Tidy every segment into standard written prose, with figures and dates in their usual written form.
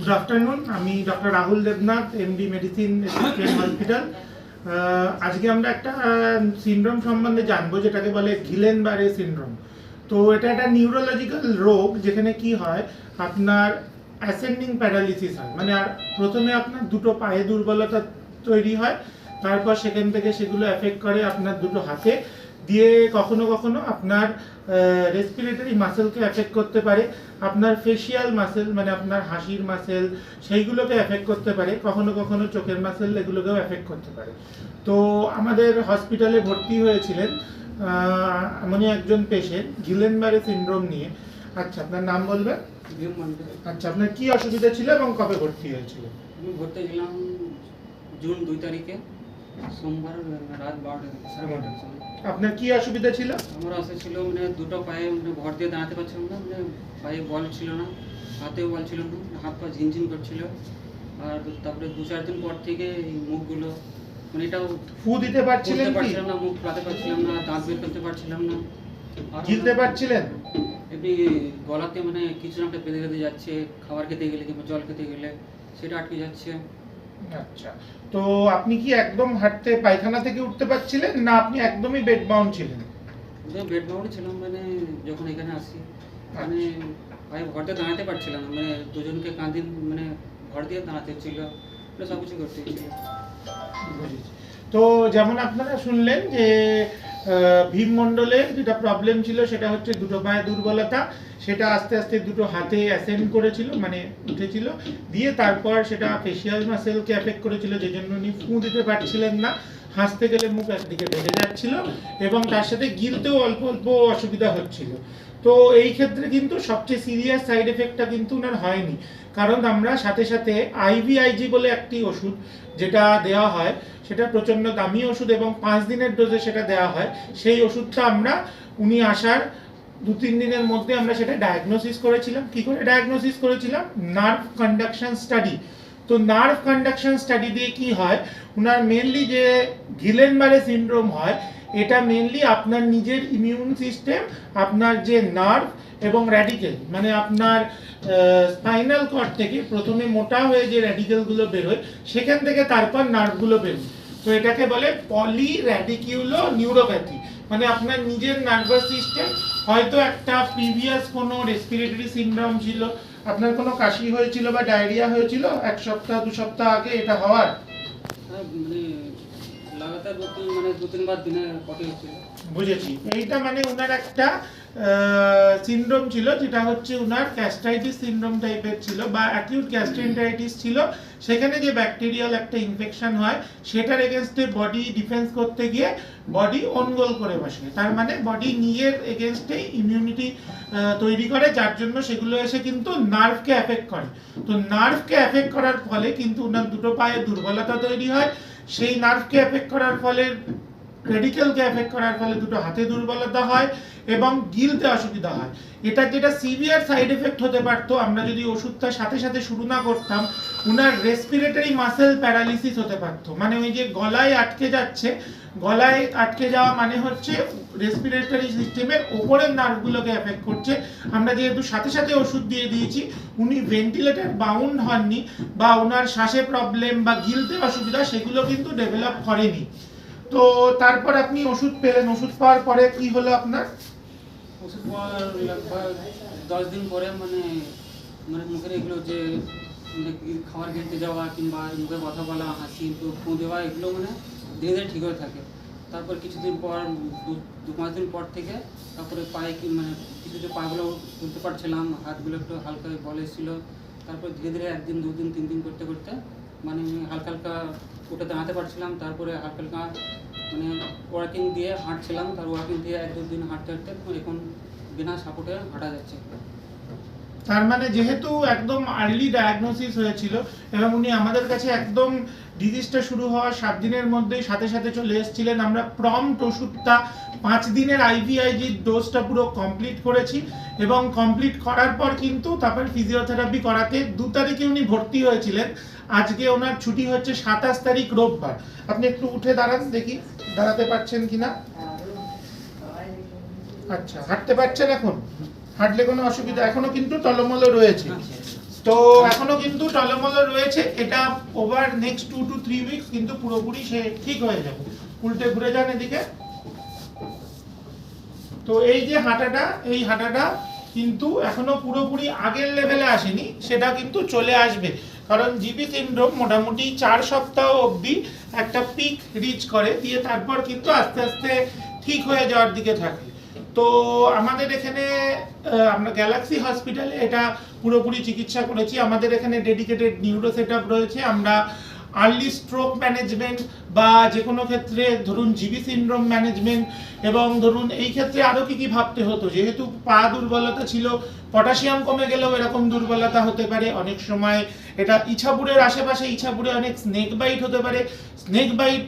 Good afternoon, আমি doctor Rahul Debnath, MD medicine, SSKM hospital. আজকে আমরা একটা সিনড্রোম সম্বন্ধে জানবো যেটাকে বলে ঘিলেন-বারে সিনড্রোম। তো এটা একটা নিউরোলজিক্যাল রোগ যেখানে কি হয়, আপনার অ্যাসেন্ডিং প্যারালিসিস হয়, মানে প্রথমে আপনার দুটো পায়ে দুর্বলতা তৈরি হয়, তারপর সেখান থেকে সেগুলো এফেক্ট করে আপনার দুটো হাতে, দিয়ে কখনো কখনো আপনার রেসপিরেটরি মাসেলকে এফেক্ট করতে পারে, আপনার ফেশিয়াল মাসেল মানে আপনার হাসির মাসেল সেইগুলোকে এফেক্ট করতে পারে, কখনো কখনো চোখের মাসেল এগুলোকেও এফেক্ট করতে পারে। তো আমাদের হসপিটালে ভর্তি হয়েছিলেন এমনই একজন পেশেন্ট ঘিলেন-বারে সিনড্রোম নিয়ে। আচ্ছা, আপনার নাম বলবেন? আচ্ছা, আপনার কি অসুবিধা ছিল এবং কবে ভর্তি হয়েছিল? আমি ভর্তি গেলাম জুন 2 তারিখে, সোমবার রাত 12টার সময়। আপনার কি অসুবিধা ছিল? আমার আসা ছিল মানে দুটো পায়ে মানে ভর দিয়ে দাঁড়াতে পারছিলাম না, মানে পায়ে বল ছিল না, হাতেও বল ছিল না, হাত পা ঝিনঝিন করছিল। আর তারপরে 2-4 দিন পর থেকে এই মুখগুলো মানে এটাও ফু দিতে পারছিলেন কি? পারছিলাম না, মুখ খোলাতে পারছিলাম না, দাঁত বের করতে পারছিলাম না, আর গিলতে পারছিলেন? এমনি গলাতে মানে কিছু একটা বেঁধে বেঁধে যাচ্ছে, খাবার খেতে গেলে কিংবা জল খেতে গেলে সেটা আটকে যাচ্ছে। আচ্ছা, তো আপনি কি একদম হাঁটতে পায়খানা থেকে উঠতে পারছিলেন না আপনি একদমই বেড বাউন্ড ছিলেন? বেড বাউন্ডে ছিলাম, মানে যখন এখানে আসি মানে পায়ে ভর দিয়ে দাঁড়াতে পারছিলাম না, মানে দুজনকে কাঁধে মানে ভর দিয়ে দাঁড়াতে হচ্ছিল, মানে সব কিছু করতে হচ্ছিল। তো যেমন আপনারা শুনলেন যে ভীম মণ্ডলের যেটা প্রবলেম ছিল সেটা হচ্ছে দুটো পায়ে দুর্বলতা, সেটা আস্তে আস্তে দুটো হাতে অ্যাসেন্ড করেছিল, মানে উঠেছিল, দিয়ে তারপর সেটা ফেশিয়াল মাসেলকে এফেক্ট করেছিল, যে জন্য উনি ফু দিতে পারছিলেন না, হাসতে গেলে মুখ একদিকে বেড়ে যাচ্ছিল এবং তার সাথে গিলতেও অল্প অল্প অসুবিধা হচ্ছিল। তো এই ক্ষেত্রে কিন্তু সবচেয়ে সিরিয়াস সাইড এফেক্টটা কিন্তু ওনার হয়নি, কারণ আমরা সাথে সাথে আইভিআইজি বলে একটি ওষুধ যেটা দেওয়া হয়, সেটা প্রচণ্ড দামি ওষুধ এবং 5 দিনের ডোজে সেটা দেওয়া হয়। সেই ওষুধটা আমরা উনি আসার 2-3 দিনের মধ্যে আমরা সেটা ডায়াগনোসিস করেছিলাম। কি করে ডায়াগনোসিস করেছিলাম? Nerve conduction study. তো নার্ভ কন্ডাকশন স্টাডি দিয়ে কি হয়, ওনার মেনলি যে ঘিলেন-বারে সিনড্রোম হয়, এটা মেনলি আপনার নিজের ইমিউন সিস্টেম, আপনার যে নার্ভ এবং র্যাডিকেল, মানে আপনার স্পাইনাল কর্ড থেকে প্রথমে মোটা হয়ে যে র্যাডিকেলগুলো বেরোয়, সেখান থেকে তারপর নার্ভগুলো বেরোয়। তো এটাকে বলে পলি র্যাডিকিউলো নিউরোপ্যাথি, মানে আপনার নিজের নার্ভাস সিস্টেম, হয়তো একটা প্রিভিয়াস কোনো রেসপিরেটরি সিনড্রোম ছিল, আপনার কোনো কাশি হয়েছিল বা ডায়রিয়া হয়েছিল 1 সপ্তাহ 2 সপ্তাহ আগে এটা হওয়ার? মানে লাগাতার মানে 2-3 বার দিনে পটি হচ্ছিল। বুঝেছি, এইটা মানে ওনার একটা সিনড্রোম ছিল, যেটা হচ্ছে ওনার গ্যাস্ট্রাইটিস সিনড্রোম টাইপের ছিল বা অ্যাকিউট গ্যাস্ট্রেন্টাইটিস ছিল। সেখানে যে ব্যাকটেরিয়াল একটা ইনফেকশন হয়, সেটার এগেনস্টে বডি ডিফেন্স করতে গিয়ে বডি অনগোল করে বসে, তার মানে বডি নিজের এগেনস্টে ইমিউনিটি তৈরি করে, যার জন্য সেগুলো এসে কিন্তু নার্ভকে এফেক্ট করে। তো নার্ভকে এফেক্ট করার ফলে কিন্তু ওনার দুটো পায়ে দুর্বলতা তৈরি হয়, সেই নার্ভকে এফেক্ট করার ফলে রেডিকেলকে এফেক্ট করার ফলে দুটো হাতে দুর্বলতা হয় এবং গিলতে অসুবিধা হয়। এটা যেটা সিভিয়ার সাইড এফেক্ট হতে পারতো, আমরা যদি ওষুধটা সাথে সাথে শুরু না করতাম, উনার রেসপিরেটরি মাসেল প্যারালিসিস হতে পারতো, মানে ওই যে গলায় আটকে যাচ্ছে, গলায় আটকে যাওয়া মানে হচ্ছে রেসপিরেটরি সিস্টেমের ওপরের নার্ভগুলোকে এফেক্ট করছে। আমরা যেহেতু সাথে সাথে ওষুধ দিয়ে দিয়েছি, উনি ভেন্টিলেটর বাউন্ড হননি বা ওনার শ্বাসে প্রবলেম বা গিলতে অসুবিধা সেগুলো কিন্তু ডেভেলপ করেনি। তো তারপর আপনি ওষুধ পেলেন, ওষুধ পাওয়ার পরে কি হলো আপনার? ওষুধ পাওয়ার লাগভগ 10 দিন পরে মানে মানে মুখের এগুলো যে মানে খাবার খেতে যাওয়া কিংবা মুখে কথা বলা, হাসি, তো ফু দেওয়া, এগুলো মানে ধীরে ধীরে ঠিক হয়ে থাকে। তারপর কিছুদিন পর 2-5 দিন পর থেকে তারপরে পায়ে কি মানে কিছু পাগুলো তুলতে পারছিলাম, হাতগুলো একটু হালকা বল এসেছিল। তারপর ধীরে ধীরে 1 দিন 2 দিন 3 দিন করতে করতে মানে হালকা হালকা উঠে দাঁড়াতে পারছিলাম। তারপরে হালকা হালকা মানে ওয়াকিং দিয়ে হাঁটছিলাম, তার ওয়াকিং দিয়ে 1-2 দিন হাঁটতে হাঁটতে এখন বিনা সাপোর্টে হাঁটা যাচ্ছে। তার মানে যেহেতু একদম আর্লি ডায়াগনোসিস হয়েছিল এবং উনি আমাদের কাছে একদম ডিজিজটা শুরু হওয়ার 7 দিনের মধ্যেই সাথে সাথে চলে এসেছিলেন, আমরা প্রম্পট ওষুধটা 5 দিনের আইভিআইজির ডোজটা পুরো কমপ্লিট করেছি এবং কমপ্লিট করার পর কিন্তু তারপর ফিজিওথেরাপি করাতে 2 তারিখে উনি ভর্তি হয়েছিলেন। আজকে ওনার ছুটি হচ্ছে 27 তারিখ রোববার। আপনি একটু উঠে দাঁড়ান, দেখি দাঁড়াতে পারছেন কিনা। আচ্ছা, হাঁটতে পারছেন এখন? হাঁটলে কোনো অসুবিধা? এখনো কিন্তু টলমল রয়েছে। তো এখনো কিন্তু টলমল রয়েছে, এটা ওভার নেক্সট 2 to 3 উইকস কিন্তু পুরোপুরি সে ঠিক হয়ে যাবে। উল্টে ঘুরে যান এদিকে। তো এই যে হাঁটাটা, এই হাঁটাটা কিন্তু এখনো পুরোপুরি আগের লেভেলে আসেনি, সেটা কিন্তু চলে আসবে। কারণ জিবি সিনড্রোম মোটামুটি 4 সপ্তাহ অবধি একটা পিক রিচ করে, দিয়ে তারপর কিন্তু আস্তে আস্তে ঠিক হয়ে যাওয়ার দিকে থাকে। তো আমাদের এখানে আমরা গ্যালাক্সি হসপিটালে এটা পুরোপুরি চিকিৎসা করেছি। আমাদের এখানে ডেডিকেটেড নিউরো সেট আপ রয়েছে। আমরা আর্লি স্ট্রোক ম্যানেজমেন্ট বা যে কোনো ক্ষেত্রে ধরুন জিবি সিনড্রোম ম্যানেজমেন্ট, এবং ধরুন এই ক্ষেত্রে আরও কী ভাবতে হতো, যেহেতু পা দুর্বলতা ছিল, পটাশিয়াম কমে গেলেও এরকম দুর্বলতা হতে পারে। অনেক সময় এটা ইছাপুরের আশেপাশে, ইছাপুরে অনেক স্নেক বাইট হতে পারে, স্নেক বাইট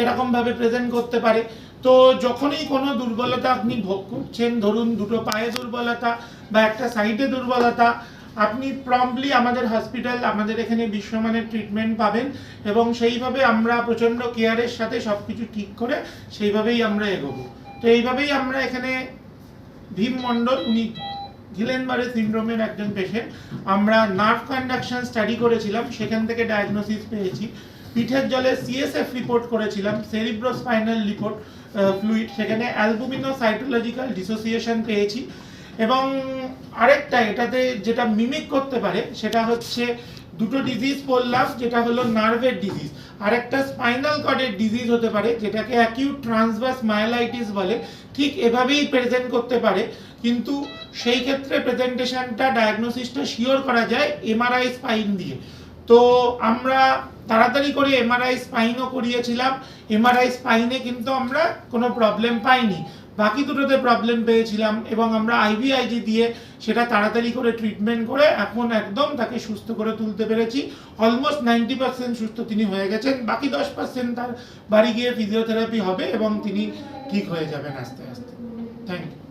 এরকমভাবে প্রেজেন্ট করতে পারে। তো যখনই কোনো দুর্বলতা আপনি ভোগ করছেন, ধরুন দুটো পায়ে দুর্বলতা বা একটা সাইডে দুর্বলতা, আপনি প্রম্পটলি আমাদের হসপিটাল, আমাদের এখানে বিশ্বমানের ট্রিটমেন্ট পাবেন, এবং সেইভাবে আমরা প্রচণ্ড কেয়ারের সাথে সব কিছু ঠিক করে সেইভাবেই আমরা এগোবো। তো এইভাবেই আমরা এখানে ভীম মণ্ডল, উনি গিলেনবারে সিনড্রোমের একজন পেশেন্ট, আমরা নার্ভ কন্ডাকশন স্টাডি করেছিলাম, সেখান থেকে ডায়াগনোসিস পেয়েছি। পিঠের জলে সিএসএফ রিপোর্ট করেছিলাম, সেরিব্রোস্পাইনাল রিপোর্ট ফ্লুইড, সেখানে অ্যালবুমিনোসাইটোলজিক্যাল ডিসোসিয়েশন পেয়েছি। এবং আরেকটা এটাতে যেটা মিমিক করতে পারে সেটা হচ্ছে দুটো ডিজিজ বললাম, যেটা হলো নার্ভের ডিজিজ, আর একটা স্পাইনাল কর্ডের ডিজিজ হতে পারে, যেটাকে অ্যাকিউট ট্রান্সভার্স মায়োলাইটিস বলে। ঠিক এভাবেই প্রেজেন্ট করতে পারে, কিন্তু সেই ক্ষেত্রে প্রেজেন্টেশনটা, ডায়াগনোসিসটা শিওর করা যায় এমআরআই স্পাইন দিয়ে। তো আমরা তাড়াতাড়ি করে এমআরআই স্পাইনও করিয়েছিলাম। এমআরআই স্পাইনে কিন্তু আমরা কোনো প্রবলেম পাইনি, বাকি দুটোতে প্রবলেম পেয়েছিলাম, এবং আমরা আইভিআইজি দিয়ে সেটা তাড়াতাড়ি করে ট্রিটমেন্ট করে এখন একদম তাকে সুস্থ করে তুলতে পেরেছি। অলমোস্ট 90% সুস্থ তিনি হয়ে গেছেন, বাকি 10% তার বাড়ি গিয়ে ফিজিওথেরাপি হবে এবং তিনি ঠিক হয়ে যাবেন আস্তে আস্তে। Thank you.